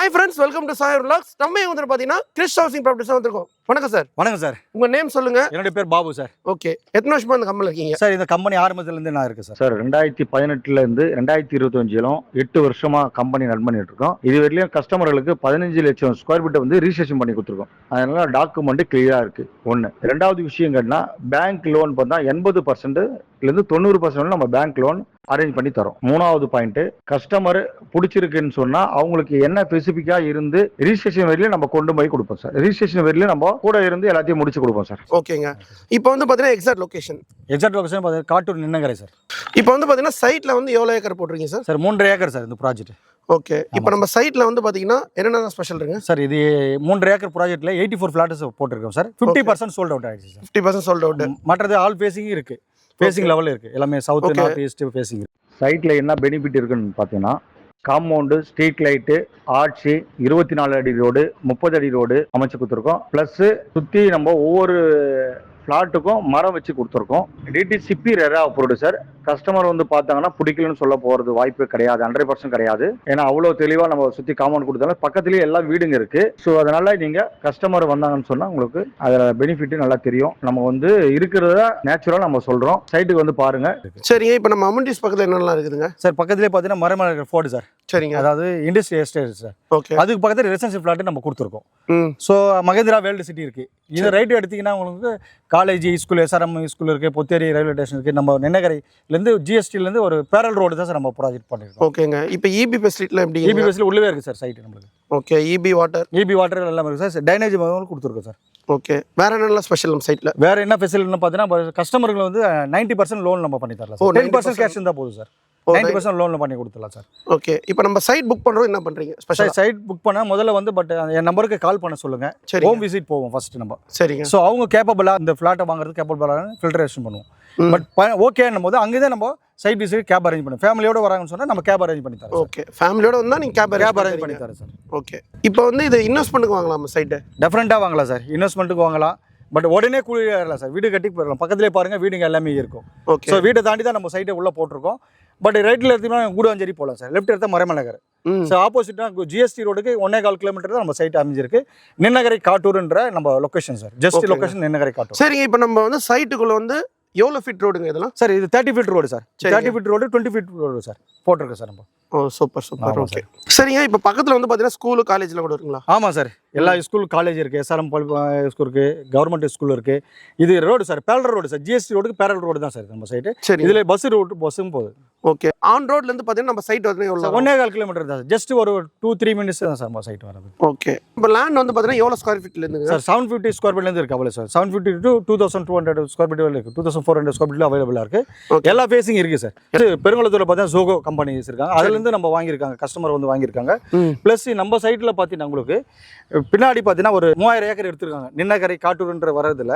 Hi friends, welcome to Sahir Vlogs. நம்ம இங்க வந்து பாத்தீங்கன்னா கிறிஸ் ஹவுசிங் ப்ராப்பர்ட்டிஸ் வந்திருக்கோம். வணக்கம் சார். வணக்கம் சார். உங்க நேம் சொல்லுங்க. என்னோட பேர் பாபு சார். ஓகே. எத்தனை வருஷமா இந்த கம்பெனில இருக்கீங்க? சார் இந்த கம்பெனி ஆரம்பத்துல இருந்து நான் இருக்கு சார். சார் 2018ல இருந்து 2025 8 வருஷமா கம்பெனி ரன் பண்ணிட்டு இருக்கோம். இது வரையிலும் கஸ்டமர்களுக்கு 15 லட்சம் ஸ்கொயர் ஃபீட் வந்து ரிஜிஸ்ட்ரேஷன் பண்ணி கொடுத்துருக்கோம். அதனால டாக்குமெண்ட் கிளியரா இருக்கு. ஒன்று. ரெண்டாவது விஷயம் கேட்டா பேங்க் லோன் பார்த்தா 80% இருந்து 90% நம்ம பேங்க் லோன் அரேஞ்ச் பண்ணி தரோம். மூணாவது பாயிண்ட், கஸ்டமர் பிடிச்சிருக்குன்னு சொன்னா அவங்களுக்கு என்ன ஸ்பெசிபிக்கா இருந்து ரிஜிஸ்ட்ரேஷன் வரையிலும் நம்ம கொண்டு போய் கொடுப்போம் சார். ரிஜிஸ்ட்ரேஷன் வரையிலும் நம்ம கூட இருந்து எல்லாத்தையும் முடிச்சு கொடுப்போம் சார். ஓகேங்க. இப்போ வந்து பாத்தீங்கன்னா எக்ஸாக்ட் லொகேஷன் பார்த்தீங்கன்னா காட்டூர் நின்னங்கரை சார். இப்போ வந்து பாத்தீங்கன்னா சைட்ல வந்து எவ்வளவு ஏக்கர் போட்டிருக்கீங்க சார்? சார் 3.5 ஏக்கர் சார் இந்த ப்ராஜெக்ட். ஓகே. இப்போ நம்ம சைட்ல வந்து பாத்தீங்கன்னா என்னென்ன ஸ்பெஷல் இருக்குங்க சார்? இது 3.5 ஏக்கர் ப்ராஜெக்ட்ல 84 ஃபிளாட்ஸ் போட்டிருக்கோம் சார். 50% சோல்ட் அவுட் ஆயிடுச்சு சார். 50% sold out. மற்றது ஆல் ஃபேசிங் இருக்கு. ஃபேசிங் லெவல் இருக்கு. எல்லாமே சவுத் நார்த் ஈஸ்ட் ஃபேசிங் இருக்கு. சைட்ல என்ன பெனிஃபிட் இருக்குன்னு பார்த்தீங்கன்னா காம்பவுண்டு, ஸ்ட்ரீட் லைட்டு, ஆர்ச்சி, 24 அடி ரோடு, 30 அடி ரோடு அமைச்சு கொடுத்துருக்கோம். ப்ளஸ் சுற்றி நம்ம ஒவ்வொரு ஃப்ளாட்டுக்கும் மரம் வச்சு கொடுத்துருக்கோம். DTCP RERA approved sir. Customer வந்து பார்த்தாங்கன்னா பிடிக்கலன்னு சொல்ல போகிறது வாய்ப்பு கிடையாது, 100% கிடையாது. ஏன்னா அவ்வளோ தெளிவாக நம்ம சுற்றி காம்பவுண்ட் கொடுத்தாலும் பக்கத்துலேயே எல்லா வீடுங்க இருக்கு. ஸோ அதனால நீங்கள் கஸ்டமர் வந்தாங்கன்னு சொன்னால் உங்களுக்கு அதில் பெனிஃபிட் நல்லா தெரியும். நம்ம வந்து இருக்கிறத நேச்சுரலாக நம்ம சொல்கிறோம். சைட்டுக்கு வந்து பாருங்க. சரிங்க. இப்போ நம்ம அமெனிட்டிஸ் பக்கத்தில் என்னெல்லாம் இருக்குதுங்க சார்? பக்கத்துலேயே பார்த்தீங்கன்னா மரமலை ஃபோர்டு சார். சரிங்க. அதாவது இண்டஸ்ட்ரி எஸ்டேட் சார். ஓகே. அதுக்கு பக்கத்தில் ரெசிடென்ஷியல் ஃபிளாட் நம்ம கொடுத்துருக்கோம். ஸோ மகேந்திரா வேர்ல்டு சிட்டி இருக்கு. இது ரைட் எடுத்தீங்கன்னா உங்களுக்கு காலேஜ், ஸ்கூல், எஸ்ஆர்எம் ஸ்கூல் இருக்கு, பொத்தேரி ரயில்வே ஸ்டேஷன் இருக்கு. நம்ம நின்னகரையிலேருந்து ஜிஎஸ்டிலேருந்து ஒரு பேரல் ரோடு தான் சார் நம்ம ப்ராஜெக்ட் பண்ணிருக்கோம். ஓகேங்க. இப்போ இபி ஃபெசிலிட்டில எப்படி? இபி ஃபெசிலிட்டி உள்ளவே இருக்கு சார் சைட் நம்மளுக்கு. ஓகே. இபி வாட்டர் எல்லாம் இருக்கு சார். டைனேஜ் கொடுத்துருக்கோம் சார். ஓகே. வேற என்னெல்லாம் ஸ்பெஷல் நம்ம சைட்ல? வேற என்ன ஃபெசிலிட்டின்னு பார்த்தீங்கன்னா கஸ்டமருக்கு வந்து 90% லோன் நம்ம பண்ணி தரலாம். 10% கேஷ் இருந்தால் போதும் சார். 90% லோன்ல பண்ணி கொடுத்துடலாம் சார். ஓகே. இப்போ நம்ம சைட் புக் பண்றோம், என்ன பண்றீங்க ஸ்பெஷல்? சைட் புக் பண்ணா முதல்ல வந்து என் நம்பருக்கு கால் பண்ண சொல்லுங்க. ஹோம் விசிட் போவோம் ஃபர்ஸ்ட் நம்ம. சரிங்க. ஸோ அவங்க கேப்பபிளா இந்த ஃபிளாட்டை வாங்குறது கேப்பபிளான ஃபில்டரேஷன் பண்ணுவோம். பட் ஓகேன்னும் போது அங்கேயே நம்ம சைட் விசிட் கேப் அரேஞ்ச் பண்ணுவோம். ஃபேமிலியோட வராங்கன்னு சொன்னா நம்ம கேப் அரேஞ்ச் பண்ணி தரோம். ஓகே. ஃபேமிலியோட வந்தா நீங்க கேப் அரேஞ்ச் பண்ணி தரோம் சார். ஓகே. இப்போ வந்து இது இன்வெஸ்ட்மென்ட்க்கு வாங்கலாமா சைட்? டெஃபரெண்டா வாங்கலாம் சார். இன்வெஸ்ட்மென்ட்க்கு வாங்கலாம். பட் உடனே கூலியாகலாம் சார். வீடு கட்டி போயிடலாம். பக்கத்துலேயே பாருங்க வீடுங்க எல்லாமே இருக்கும். ஓகே. ஸோ வீட்டை தாண்டி தான் நம்ம சைட்டை உள்ள போட்டிருக்கோம். பட் ரைட்டில் எடுத்தீங்கன்னா கூடாஞ்சேரி போகலாம் சார். லெஃப்ட் எடுத்தால் மரமலை நகர். ஸோ ஆப்போசிட்டாக ஜிஎஸ்டி ரோடுக்கு 1.25 கிலோமீட்டர் தான் நம்ம சைட் அமைஞ்சிருக்கு. நின்னகரை காட்டூர்ன்ற நம்ம location sir. Just location Ninnakarai Kattur. சரிங்க. இப்போ நம்ம வந்து சைட்டுக்குள்ள வந்து எவ்வளோ ஃபீட் ரோடுங்க இதெல்லாம்? சார் இது 30 feet road sir. 30 feet road 20 feet road sir போட்டிருக்கு சார் நம்ம. Oh super. ஓகே. சரிங்க. இப்போ பக்கத்தில் வந்து பார்த்தீங்கன்னா ஸ்கூலு காலேஜ்லாம் கூட இருக்குங்களா? ஆமாம் சார். எல்லா ஸ்கூல் காலேஜ் இருக்குது. எஸ்ஆர்எம் ஸ்கூல் இருக்குது, கவர்மெண்ட் ஸ்கூல் இருக்குது. இது road sir parallel road sir. GST ரோடுக்கு பேரல் ரோடு தான் சார் நம்ம சைட்டு. சரி. இதில் பஸ்ஸும் போகுது. ஓகே. ஆன் ரோட்லேருந்து பார்த்தீங்கன்னா நம்ம சைட் வந்து எவ்வளோ? 1.25 கிலோமீட்டர் தான் சார். ஜஸ்ட் ஒரு 2-3 மினிட்ஸ் தான் சார் நம்ம சைட் வரது. ஓகே. இப்போ லேண்ட் வந்து பார்த்தீங்கன்னா எவ்வளோ ஸ்கொயர் ஃபீட்லேருந்து சார்? 750 ஸ்கொயர் ஃபீட்லேருந்து இருக்கு அவ்வளோ சார். 750 to 2200 ஸ்கொயர் ஃபீட் வரை இருக்குது. 2400 ஸ்கொயர் ஃபீட்டில் அவைலபிளாக இருக்குது. எல்லா ஃபேஸிங் இருக்குது சார். பெருங்குளத்தூரில் பார்த்தீங்கன்னா ஜோகோ கம்பெனிஸ் இருக்காங்க. அதுலேருந்து நம்ம வாங்கியிருக்காங்க, கஸ்டமர் வந்து வாங்கியிருக்காங்க. ப்ளஸ் நம்ம சைட்டில் பார்த்தீங்கன்னா உங்களுக்கு பின்னாடி பார்த்தீங்கன்னா ஒரு 3000 ஏக்கர் எடுத்துருக்காங்க. நின்னகரை காட்டூர்ன்ற வரதுல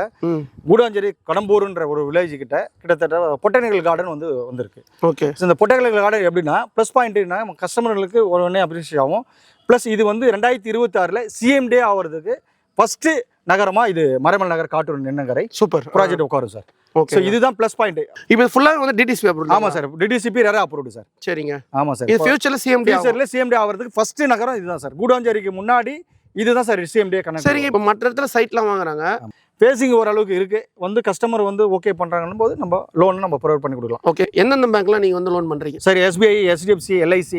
கூடாஞ்சேரி கடம்பூர்ன்ற ஒரு வில்லேஜ் கிட்டத்தட்ட பொட்டானிக்கல் கார்டன் வந்திருக்கு. ஓகே. இந்த பொட்டானிக்கல் கார்டன் எப்படின்னா ப்ளஸ் பாயிண்ட்னா கஸ்டமர்களுக்கு உடனே அப்ரிஷியேட் ஆகும். ப்ளஸ் இது வந்து 2026 சிஎம்டே ஆகிறதுக்கு ஃபர்ஸ்ட் நகரமா இது மரமல் நகர் காட்டூர் நின்னகரை சூப்பர் ப்ராஜெக்ட் உட்காரும் சார். ஓகே. ஸோ இதுதான் ப்ளஸ் பாயிண்ட். இப்போ ஃபுல்லாக வந்து டிடிசிபி அப்ரூவ்ட். ஆமாம் sir. DTCP RERA approved sir. சரிங்க. ஆமாம் சார். இது ஃபியூச்சரில் சிஎம்டே ஆகிறதுக்கு ஃபர்ஸ்ட் நகரம் இதுதான் சார். கூடாஞ்சேரிக்கு முன்னாடி இதுதான் சார் சிஎம்டே கனெக்ட். சரிங்க. இப்போ மற்ற இடத்துல சைட்லாம் வாங்குறாங்க, ஃபேஸிங் ஓரளவுக்கு இருக்கு. வந்து கஸ்டமர் வந்து ஓகே பண்றாங்கன்னு போது நம்ம லோன் நம்ம ப்ரொவைட் பண்ணி கொடுக்கலாம். ஓகே. எந்தெந்த பேங்க்லாம் நீங்கள் வந்து லோன் பண்ணுறீங்க sir? SBI, HDFC, LIC,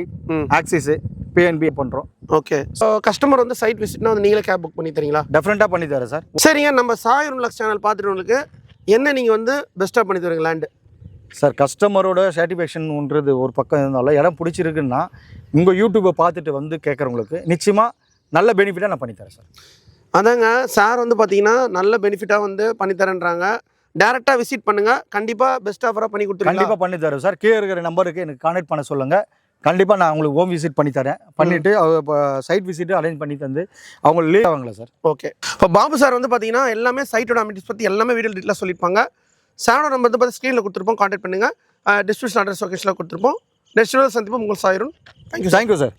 axis, PNB பண்ணுறோம். ஓகே. ஸோ கஸ்டமர் வந்து சைட் விசிட்னா வந்து நீங்களே கேப் புக் பண்ணி தரீங்களா? டெஃபரெண்டாக பண்ணி தரேன் சார். சரிங்க. நம்ம சாயர் விலாக்ஸ் சேனல் பார்த்துட்டு என்ன நீங்கள் வந்து பெஸ்ட்டாக பண்ணி தருவீங்க லேண்டு? சார் கஸ்டமரோட சாட்டிஸ்ஃபேக்ஷன்ன்றது ஒரு பக்கம் இருந்தாலும் இடம் பிடிச்சிருக்குன்னா உங்கள் யூடியூப்பை பார்த்துட்டு வந்து கேட்குறவங்களுக்கு நிச்சயமாக நல்ல பெனிஃபிட்டாக நான் பண்ணித்தரேன் சார். அதாங்க சார் வந்து பார்த்தீங்கன்னா நல்ல பெனிஃபிட்டாக வந்து பண்ணித்தரேன்றாங்க. டேரெக்டாக விசிட் பண்ணுங்கள், கண்டிப்பாக பெஸ்ட் ஆஃபராக பண்ணி கொடுத்துருங்க. கண்டிப்பாக பண்ணி தரேன் சார். கீழே இருக்கிற நம்பருக்கு எனக்கு கான்டாக்ட் பண்ண சொல்லுங்கள். கண்டிப்பாக நான் உங்களுக்கு ஹோம் விசிட் பண்ணி தரேன். பண்ணிவிட்டு சைட் விசிட்டு அரேஞ்ச் பண்ணி தந்து அவங்க லீவ் ஆவாங்களா சார்? ஓகே. இப்போ பாபு சார் வந்து பார்த்தீங்கன்னா எல்லாமே சைட்டோட அமிட்டிஸ் பற்றி எல்லாமே வீடியோ டீட்டெயிலாக சொல்லியிருப்பாங்க. சாரோட நம்பர் வந்து பார்த்து ஸ்க்ரீனில் கொடுத்துருப்போம், கான்டாக்ட் பண்ணுங்கள். டிஸ்கிரிப்ஷன் அட்ரஸ் லொகேஷனில் கொடுத்துருப்போம். நெக்ஸ்ட் வீடியோ சந்திப்போம். உங்கள் சாயிரும். Thank you sir.